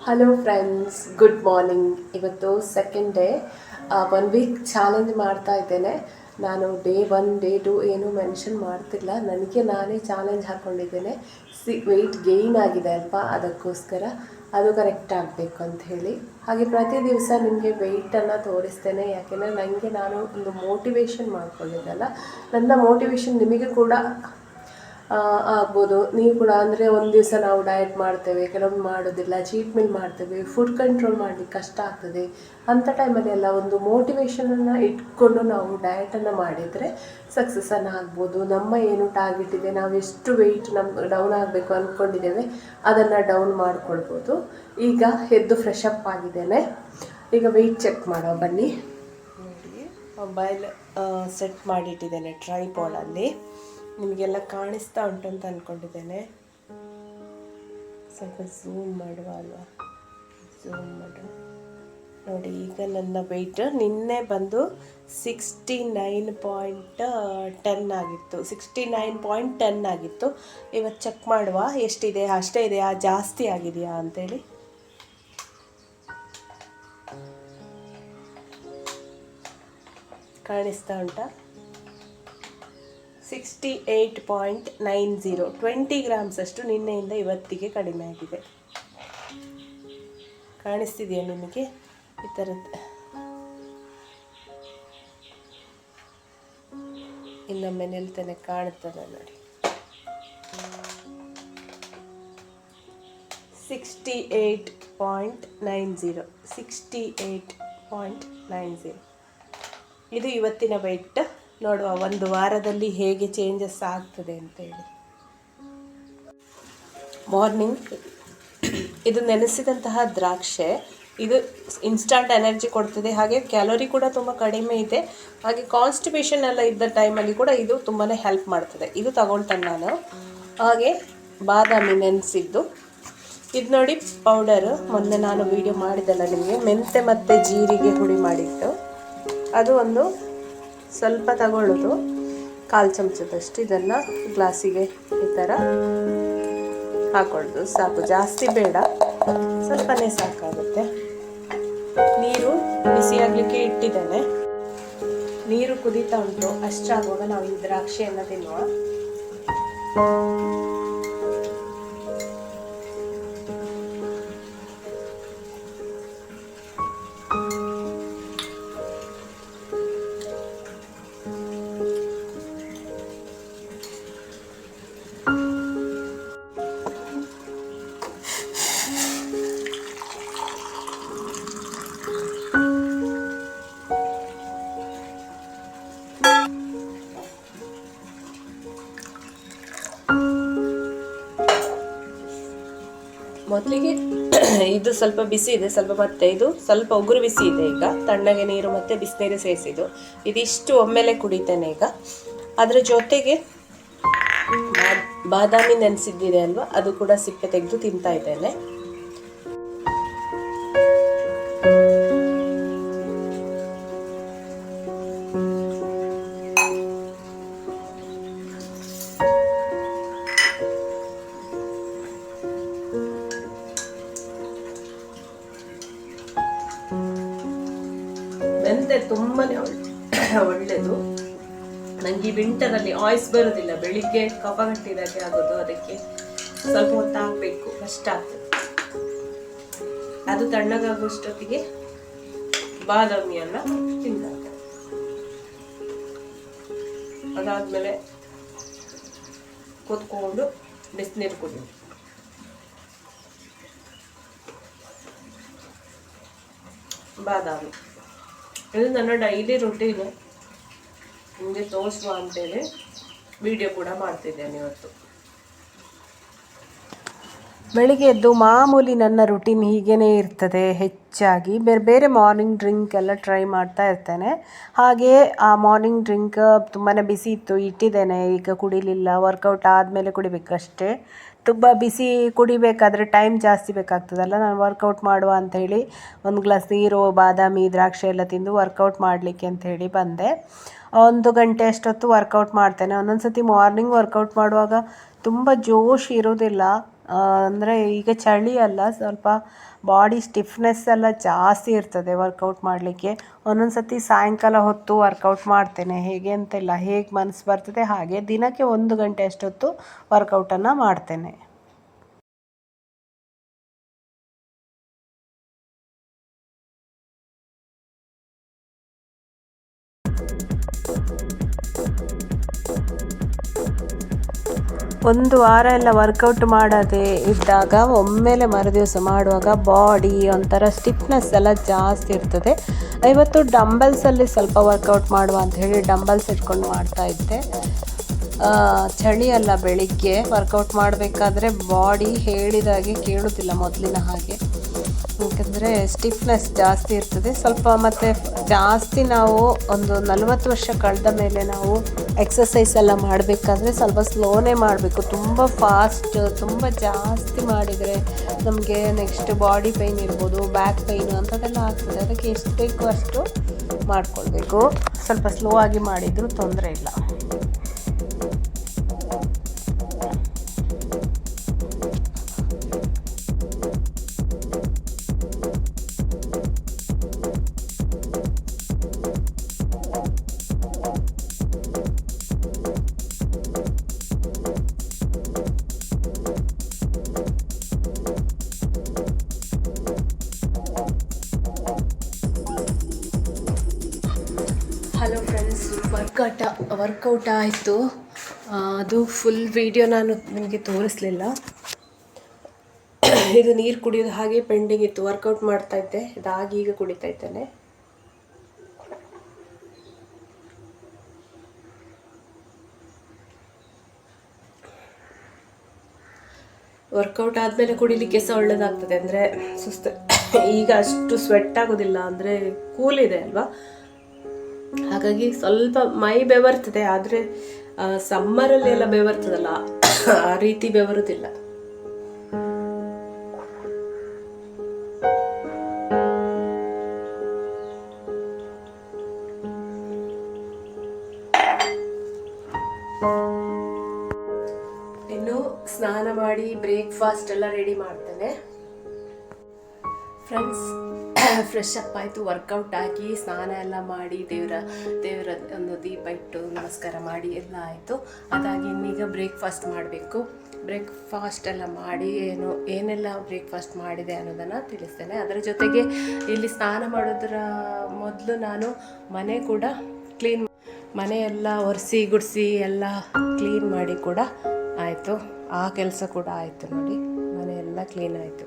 Hello friends, good morning. ಇವತ್ತು second day. 1 weak challenge ಮಾಡ್ತಾ ಇದ್ದೇನೆ. ನಾನು ಡೇ 1 ಡೇ 2 ಏನೂ ಮೆನ್ಷನ್ ಮಾಡ್ತಿಲ್ಲ. ನನಗೆ ನಾನೇ ಚಾಲೆಂಜ್ ಹಾಕ್ಕೊಂಡಿದ್ದೇನೆ. ವೆಯ್ಟ್ ಗೇಯ್ನ್ ಆಗಿದೆ ಅಲ್ವಾ, ಅದಕ್ಕೋಸ್ಕರ ಅದು ಕರೆಕ್ಟ್ ಆಗಬೇಕು ಅಂತ ಹೇಳಿ. ಹಾಗೆ ಪ್ರತಿ ದಿವಸ ನಿಮಗೆ ವೆಯ್ಟನ್ನು ತೋರಿಸ್ತೇನೆ. ಯಾಕೆಂದರೆ ನನಗೆ ನಾನು ಒಂದು ಮೋಟಿವೇಶನ್ ಮಾಡ್ಕೊಂಡಿದ್ದೆಲ್ಲ, ನನ್ನ ಮೋಟಿವೇಶನ್ ನಿಮಗೆ ಕೂಡ ಆಗ್ಬೋದು. ನೀವು ಕೂಡ ಅಂದರೆ ಒಂದು ದಿವಸ ನಾವು ಡಯಟ್ ಮಾಡ್ತೇವೆ, ಕೆಲವೊಮ್ಮೆ ಮಾಡೋದಿಲ್ಲ, ಚೀಟ್ ಮೀಲ್ ಮಾಡ್ತೇವೆ, ಫುಡ್ ಕಂಟ್ರೋಲ್ ಮಾಡಲಿಕ್ಕೆ ಕಷ್ಟ ಆಗ್ತದೆ. ಅಂಥ ಟೈಮಲ್ಲಿ ಎಲ್ಲ ಒಂದು ಮೋಟಿವೇಶನನ್ನು ಇಟ್ಕೊಂಡು ನಾವು ಡಯಟನ್ನು ಮಾಡಿದರೆ ಸಕ್ಸಸ್ಸನ್ನು ಆಗ್ಬೋದು. ನಮ್ಮ ಏನು ಟಾರ್ಗೆಟ್ ಇದೆ, ನಾವು ಎಷ್ಟು ವೆಯ್ಟ್ ಡೌನ್ ಆಗಬೇಕು ಅಂದ್ಕೊಂಡಿದ್ದೇವೆ ಅದನ್ನು ಡೌನ್ ಮಾಡ್ಕೊಳ್ಬೋದು. ಈಗ ಎದ್ದು ಫ್ರೆಶ್ ಅಪ್ ಆಗಿದ್ದೇನೆ. ಈಗ ವೆಯ್ಟ್ ಚೆಕ್ ಮಾಡೋ ಬನ್ನಿ. ನೋಡಿ, ಮೊಬೈಲ್ ಸೆಟ್ ಮಾಡಿಟ್ಟಿದ್ದೇನೆ ಟ್ರೈಪಾಡಲ್ಲಿ. ನಿಮಗೆಲ್ಲ ಕಾಣಿಸ್ತಾ ಉಂಟು ಅಂತ ಅಂದ್ಕೊಂಡಿದ್ದೇನೆ. ಸ್ವಲ್ಪ ಝೂಮ್ ಮಾಡುವ ಅಲ್ವಾ, ಝೂಮ್ ಮಾಡುವ. ನೋಡಿ, ಈಗ ನನ್ನ ವೆಯ್ಟ್ ನಿನ್ನೆ ಬಂದು 69.10 ಆಗಿತ್ತು. 69.10 ಆಗಿತ್ತು. ಇವತ್ತು ಚೆಕ್ ಮಾಡುವ ಎಷ್ಟಿದೆ, ಅಷ್ಟೇ ಇದೆಯಾ, ಜಾಸ್ತಿ ಆಗಿದೆಯಾ ಅಂತೇಳಿ. ಕಾಣಿಸ್ತಾ ಉಂಟಾ? 68.90. 20 ಗ್ರಾಮ್ಸ್ ಅಷ್ಟು ನಿನ್ನೆಯಿಂದ ಇವತ್ತಿಗೆ ಕಡಿಮೆ ಆಗಿದೆ. ಕಾಣಿಸ್ತಿದೆಯಾ ನಿಮಗೆ? ಈ ಥರದ್ದು ಇನ್ನೊಮ್ಮೆ ನಿಲ್ತಾನೆ ಕಾಣುತ್ತದೆ ನೋಡಿ. 68.90. 68.90 ಇದು ಇವತ್ತಿನ ವೆಯ್ಟ್. ನೋಡುವ ಒಂದು ವಾರದಲ್ಲಿ ಹೇಗೆ ಚೇಂಜಸ್ ಆಗ್ತದೆ ಅಂತೇಳಿ. ಮಾರ್ನಿಂಗ್ ಇದು ನೆನೆಸಿದಂತಹ ದ್ರಾಕ್ಷೆ. ಇದು ಇನ್ಸ್ಟಂಟ್ ಎನರ್ಜಿ ಕೊಡ್ತದೆ, ಹಾಗೆ ಕ್ಯಾಲೋರಿ ಕೂಡ ತುಂಬ ಕಡಿಮೆ ಇದೆ. ಹಾಗೆ ಕಾನ್ಸ್ಟಿಪೇಷನ್ ಎಲ್ಲ ಇದ್ದ ಟೈಮಲ್ಲಿ ಕೂಡ ಇದು ತುಂಬಾ ಹೆಲ್ಪ್ ಮಾಡ್ತದೆ. ಇದು ತಗೊಳ್ತೇನೆ ನಾನು. ಹಾಗೆ ಬಾದಾಮಿ ನೆನೆಸಿದ್ದು ಇದು ನೋಡಿ, ಪೌಡರು. ಮೊನ್ನೆ ನಾನು ವಿಡಿಯೋ ಮಾಡಿದ್ದಲ್ಲ ನಿಮಗೆ, ಮೆಂತೆ ಮತ್ತು ಜೀರಿಗೆ ಹುಡಿ ಮಾಡಿಟ್ಟು ಅದು ಒಂದು ಸ್ವಲ್ಪ ತಗೊಳ್ಳೋದು, 1/4 ಚಮಚದಷ್ಟು. ಇದನ್ನು ಗ್ಲಾಸಿಗೆ ಈ ಥರ ಹಾಕೊಳ್ಳೋದು ಸಾಕು, ಜಾಸ್ತಿ ಬೇಡ, ಸ್ವಲ್ಪನೇ ಸಾಕಾಗುತ್ತೆ. ನೀರು ಬಿಸಿಯಾಗಲಿಕ್ಕೆ ಇಟ್ಟಿದ್ದೇನೆ. ನೀರು ಕುದೀತಾ ಉಂಟು. ಅಷ್ಟಾಗುವಾಗ ನಾವು ಈ ದ್ರಾಕ್ಷಿಯನ್ನು ತಿನ್ನುವ. ಮೊದಲಿಗೆ ಇದು ಸ್ವಲ್ಪ ಬಿಸಿ ಇದೆ, ಸ್ವಲ್ಪ ಮತ್ತೆ ಇದು ಸ್ವಲ್ಪ ಉಗುರು ಬಿಸಿ ಇದೆ. ಈಗ ತಣ್ಣಗೆ ನೀರು ಮತ್ತು ಬಿಸಿನೀರು ಸೇರಿಸಿದ್ದು ಇದಿಷ್ಟು ಒಮ್ಮೆಲೆ ಕುಡಿತೇನೆ. ಈಗ ಅದರ ಜೊತೆಗೆ ಬಾದಾಮಿ ನೆನೆಸಿದ್ದಿದೆ ಅಲ್ವಾ, ಅದು ಕೂಡ ಸಿಪ್ಪೆ ತೆಗೆದು ತಿಂತಾ ಇದ್ದೇನೆ. ಮೆಂತೆ ತುಂಬಾನೇ ಒಳ್ಳೆಯದು. ನನಗೆ ಈ ವಿಂಟರಲ್ಲಿ ವಾಯ್ಸ್ ಬರೋದಿಲ್ಲ, ಬೆಳಿಗ್ಗೆ ಕಫ ಕಟ್ಟಿದಾಗೆ ಆಗೋದು, ಅದಕ್ಕೆ ಸ್ವಲ್ಪ ಹೊತ್ತು ಹಾಕಬೇಕು, ಕಷ್ಟ ಆಗ್ತದೆ. ಅದು ತಣ್ಣಗಾಗುವಷ್ಟೊತ್ತಿಗೆ ಬಾದಾಮಿಯನ್ನು ತಿಂದಾಗ, ಅದಾದ್ಮೇಲೆ ಕೂತ್ಕೊಂಡು ಬಿಸಿನೀರು ಕುಡಿಯೋದು. ಬಾದಾಮಿ ಇದು ನನ್ನ ಡೈಲಿ ರೊಟೀನ್. ನಿಮಗೆ ತೋರಿಸುವ ಅಂತೇಳಿ ವಿಡಿಯೋ ಕೂಡ ಮಾಡ್ತಿದ್ದೇನೆ ಇವತ್ತು. ಬೆಳಿಗ್ಗೆ ಎದ್ದು ಮಾಮೂಲಿ ನನ್ನ ರುಟೀನ್ ಹೀಗೇ ಇರ್ತದೆ. ಹೆಚ್ಚಾಗಿ ಬೇರೆ ಬೇರೆ ಮಾರ್ನಿಂಗ್ ಡ್ರಿಂಕ್ ಎಲ್ಲ ಟ್ರೈ ಮಾಡ್ತಾ ಇರ್ತೇನೆ. ಹಾಗೆ ಆ ಮಾರ್ನಿಂಗ್ ಡ್ರಿಂಕ್ ತುಂಬಾ ಬಿಸಿ ಇತ್ತು, ಇಟ್ಟಿದ್ದೇನೆ. ಈಗ ಕುಡಿಲಿಲ್ಲ, ವರ್ಕೌಟ್ ಆದಮೇಲೆ ಕುಡಿಬೇಕಷ್ಟೇ. ತುಂಬ ಬಿಸಿ ಕುಡಿಬೇಕಾದ್ರೆ ಟೈಮ್ ಜಾಸ್ತಿ ಬೇಕಾಗ್ತದಲ್ಲ. ನಾನು ವರ್ಕೌಟ್ ಮಾಡುವ ಅಂಥೇಳಿ 1 ಗ್ಲಾಸ್ ನೀರು, ಬಾದಾಮಿ, ದ್ರಾಕ್ಷಿ ಎಲ್ಲ ತಿಂದು ವರ್ಕೌಟ್ ಮಾಡಲಿಕ್ಕೆ ಅಂಥೇಳಿ ಬಂದೆ. 1 ಗಂಟೆ ಅಷ್ಟೊತ್ತು ವರ್ಕೌಟ್ ಮಾಡ್ತೇನೆ. ಒಂದೊಂದು ಸತಿ ಮಾರ್ನಿಂಗ್ ವರ್ಕೌಟ್ ಮಾಡುವಾಗ ತುಂಬ ಜೋಶ್ ಇರೋದಿಲ್ಲ, ಅಂದರೆ ಈಗ ಚಳಿ ಅಲ್ಲ, ಸ್ವಲ್ಪ ಬಾಡಿ ಸ್ಟಿಫ್ನೆಸ್ ಎಲ್ಲ ಜಾಸ್ತಿ ಇರ್ತದೆ ವರ್ಕೌಟ್ ಮಾಡಲಿಕ್ಕೆ. ಒಂದೊಂದು ಸತಿ ಸಾಯಂಕಾಲ ಹೊತ್ತು ವರ್ಕೌಟ್ ಮಾಡ್ತೇನೆ, ಹೇಗೆ ಅಂತಿಲ್ಲ, ಹೇಗೆ ಮನಸ್ಸು ಬರ್ತದೆ ಹಾಗೆ. ದಿನಕ್ಕೆ 1 ಗಂಟೆ ಅಷ್ಟೊತ್ತು ವರ್ಕೌಟನ್ನು ಮಾಡ್ತೇನೆ. ಒಂದು ವಾರ ಎಲ್ಲ ವರ್ಕೌಟ್ ಮಾಡದೆ ಇದ್ದಾಗ ಒಮ್ಮೆಲೆ ಮರುದಿವಸ ಮಾಡುವಾಗ ಬಾಡಿ ಒಂಥರ ಸ್ಟಿಫ್ನೆಸ್ ಎಲ್ಲ ಜಾಸ್ತಿ ಇರ್ತದೆ. ಇವತ್ತು ಡಂಬಲ್ಸಲ್ಲಿ ಸ್ವಲ್ಪ ವರ್ಕೌಟ್ ಮಾಡುವ ಅಂತ ಹೇಳಿ ಡಂಬಲ್ಸ್ ಇಟ್ಕೊಂಡು ಮಾಡ್ತಾ ಇದ್ದೆ. ಚಳಿ ಅಲ್ಲ, ಬೆಳಿಗ್ಗೆ ವರ್ಕೌಟ್ ಮಾಡಬೇಕಾದ್ರೆ ಬಾಡಿ ಹೇಳಿದಾಗೆ ಕೇಳೋದಿಲ್ಲ ಮೊದಲಿನ ಹಾಗೆ, ಯಾಕಂದರೆ ಸ್ಟಿಫ್ನೆಸ್ ಜಾಸ್ತಿ ಇರ್ತದೆ ಸ್ವಲ್ಪ. ಮತ್ತು ಜಾಸ್ತಿ ನಾವು ಒಂದು 40 ವರ್ಷ ಕಳೆದ ಮೇಲೆ ನಾವು ಎಕ್ಸಸೈಸ್ ಎಲ್ಲ ಮಾಡಬೇಕಾದ್ರೆ ಸ್ವಲ್ಪ ಸ್ಲೋನೇ ಮಾಡಬೇಕು. ತುಂಬ ಫಾಸ್ಟ್ ತುಂಬ ಜಾಸ್ತಿ ಮಾಡಿದರೆ ನಮಗೆ ನೆಕ್ಸ್ಟ್ ಬಾಡಿ ಪೈನ್ ಇರ್ಬೋದು, ಬ್ಯಾಕ್ ಪೈನು ಅಂಥದ್ದೆಲ್ಲ ಆಗ್ತದೆ. ಅದಕ್ಕೆ ಎಷ್ಟು ಬೇಕೋ ಅಷ್ಟು ಮಾಡಿಕೊಳ್ಬೇಕು. ಸ್ವಲ್ಪ ಸ್ಲೋ ಆಗಿ ಮಾಡಿದರೂ ತೊಂದರೆ ಇಲ್ಲ. ಹಲೋ ಫ್ರೆಂಡ್ಸ್, ವರ್ಕೌಟ್ ಆಯಿತು. ಅದು ಫುಲ್ ವಿಡಿಯೋ ನಾನು ನಿಮಗೆ ತೋರಿಸಲಿಲ್ಲ. ಇದು ನೀರು ಕುಡಿಯೋದು ಹಾಗೆ ಪೆಂಡಿಂಗ್ ಇತ್ತು. ವರ್ಕೌಟ್ ಮಾಡ್ತಾಯಿದ್ದೆ, ಇದಾಗಿ ಈಗ ಕುಡಿತಾ ಇದ್ದೇನೆ. ವರ್ಕೌಟ್ ಆದಮೇಲೆ ಕುಡಿಲಿಕ್ಕೆ ಸಹ ಒಳ್ಳೆಯದಾಗ್ತದೆ, ಅಂದರೆ ಸುಸ್ತು. ಈಗ ಅಷ್ಟು ಸ್ವೆಟ್ ಆಗೋದಿಲ್ಲ, ಅಂದರೆ ಕೂಲ್ ಇದೆ ಅಲ್ವಾ, ಹಾಗಾಗಿ ಸ್ವಲ್ಪ ಮೈ ಬೆವರ್ತದೆ. ಆದರೆ ಸಮ್ಮರಲ್ಲಿ ಎಲ್ಲ ಬೆವರ್ತದಲ್ಲ, ಆ ರೀತಿ ಬೆವರುದಿಲ್ಲ. ಇನ್ನು ಸ್ನಾನ ಮಾಡಿ ಬ್ರೇಕ್ಫಾಸ್ಟ್ ಎಲ್ಲ ರೆಡಿ ಮಾಡ್ತೇನೆ. ಫ್ರೆಂಡ್ಸ್, ಫ್ರೆಶ್ ಅಪ್ ಆಯಿತು, ವರ್ಕೌಟ್ ಆಗಿ ಸ್ನಾನ ಎಲ್ಲ ಮಾಡಿ ದೇವರ ಒಂದು ದೀಪ ಇಟ್ಟು ನಮಸ್ಕಾರ ಮಾಡಿ ಎಲ್ಲ ಆಯಿತು. ಅದಾಗಿ ಇನ್ನೀಗ ಬ್ರೇಕ್ಫಾಸ್ಟ್ ಮಾಡಬೇಕು. ಬ್ರೇಕ್ಫಾಸ್ಟ್ ಎಲ್ಲ ಮಾಡಿ ಏನೆಲ್ಲ ಬ್ರೇಕ್ಫಾಸ್ಟ್ ಮಾಡಿದೆ ಅನ್ನೋದನ್ನು ತಿಳಿಸ್ತೇನೆ. ಅದರ ಜೊತೆಗೆ ಇಲ್ಲಿ ಸ್ನಾನ ಮಾಡೋದರ ಮೊದಲು ನಾನು ಮನೆ ಕೂಡ ಮನೆಯೆಲ್ಲ ಒರೆಸಿ ಗುಡಿಸಿ ಎಲ್ಲ ಕ್ಲೀನ್ ಮಾಡಿ ಕೂಡ ಆಯಿತು. ಆ ಕೆಲಸ ಕೂಡ ಆಯಿತು ನೋಡಿ, ಮನೆಯೆಲ್ಲ ಕ್ಲೀನ್ ಆಯಿತು.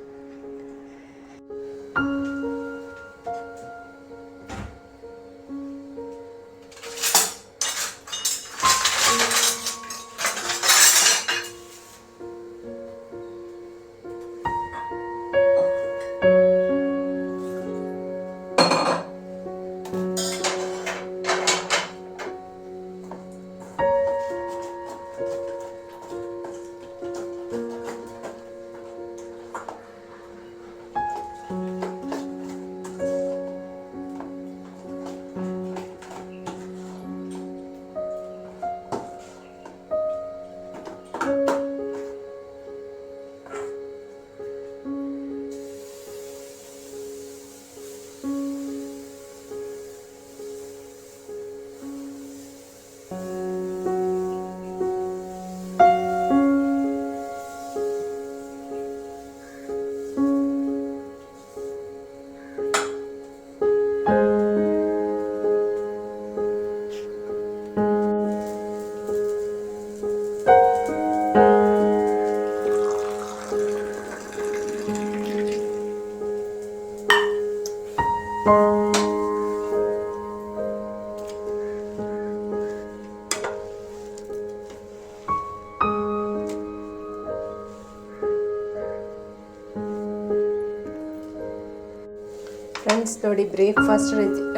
ಫ್ರೆಂಡ್ಸ್ ನೋಡಿ, ಬ್ರೇಕ್ಫಾಸ್ಟ್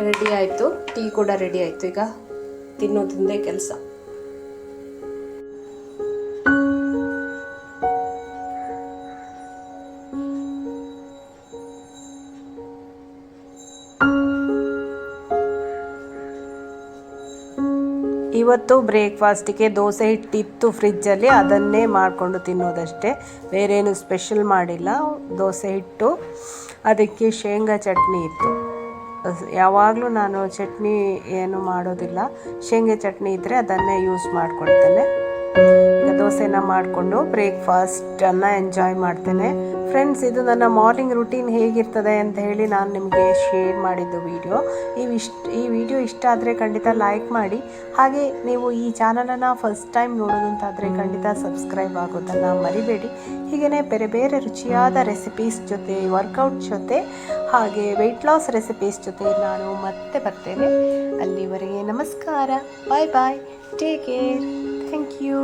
ರೆಡಿ ಆಯಿತು, ಟೀ ಕೂಡ ರೆಡಿ ಆಯಿತು. ಈಗ ತಿನ್ನೋದೊಂದೇ ಕೆಲಸ. ಇವತ್ತು ಬ್ರೇಕ್ಫಾಸ್ಟಿಗೆ ದೋಸೆ ಹಿಟ್ಟಿತ್ತು ಫ್ರಿಜ್ಜಲ್ಲಿ, ಅದನ್ನೇ ಮಾಡಿಕೊಂಡು ತಿನ್ನೋದಷ್ಟೇ, ಬೇರೇನು ಸ್ಪೆಷಲ್ ಮಾಡಿಲ್ಲ. ದೋಸೆ ಹಿಟ್ಟು, ಅದಕ್ಕೆ ಶೇಂಗಾ ಚಟ್ನಿ ಇತ್ತು. ಯಾವಾಗಲೂ ನಾನು ಚಟ್ನಿ ಏನು ಮಾಡೋದಿಲ್ಲ, ಶೇಂಗಾ ಚಟ್ನಿ ಇದ್ದರೆ ಅದನ್ನೇ ಯೂಸ್ ಮಾಡ್ಕೊಳ್ತೇನೆ. ಈಗ ದೋಸೆನ ಮಾಡಿಕೊಂಡು ಬ್ರೇಕ್ಫಾಸ್ಟನ್ನು ಎಂಜಾಯ್ ಮಾಡ್ತೇನೆ. ಫ್ರೆಂಡ್ಸ್, ಇದು ನನ್ನ ಮಾರ್ನಿಂಗ್ ರುಟೀನ್ ಹೇಗಿರ್ತದೆ ಅಂತ ಹೇಳಿ ನಾನು ನಿಮಗೆ ಶೇರ್ ಮಾಡಿದ್ದು ವಿಡಿಯೋ. ಈ ವಿಡಿಯೋ ಇಷ್ಟ ಆದರೆ ಖಂಡಿತ ಲೈಕ್ ಮಾಡಿ. ಹಾಗೆ ನೀವು ಈ ಚಾನಲನ್ನು ಫಸ್ಟ್ ಟೈಮ್ ನೋಡೋದಂತಾದರೆ ಖಂಡಿತ ಸಬ್ಸ್ಕ್ರೈಬ್ ಆಗೋದನ್ನು ಮರಿಬೇಡಿ. ಹೀಗೇ ಬೇರೆ ಬೇರೆ ರುಚಿಯಾದ ರೆಸಿಪೀಸ್ ಜೊತೆ, ವರ್ಕೌಟ್ ಜೊತೆ, ಹಾಗೆ ವೆಯ್ಟ್ ಲಾಸ್ ರೆಸಿಪೀಸ್ ಜೊತೆ ನಾನು ಮತ್ತೆ ಬರ್ತೇನೆ. ಅಲ್ಲಿವರೆಗೆ ನಮಸ್ಕಾರ, ಬಾಯ್ ಬಾಯ್, ಟೇಕ್ ಕೇರ್, ಥ್ಯಾಂಕ್ ಯು.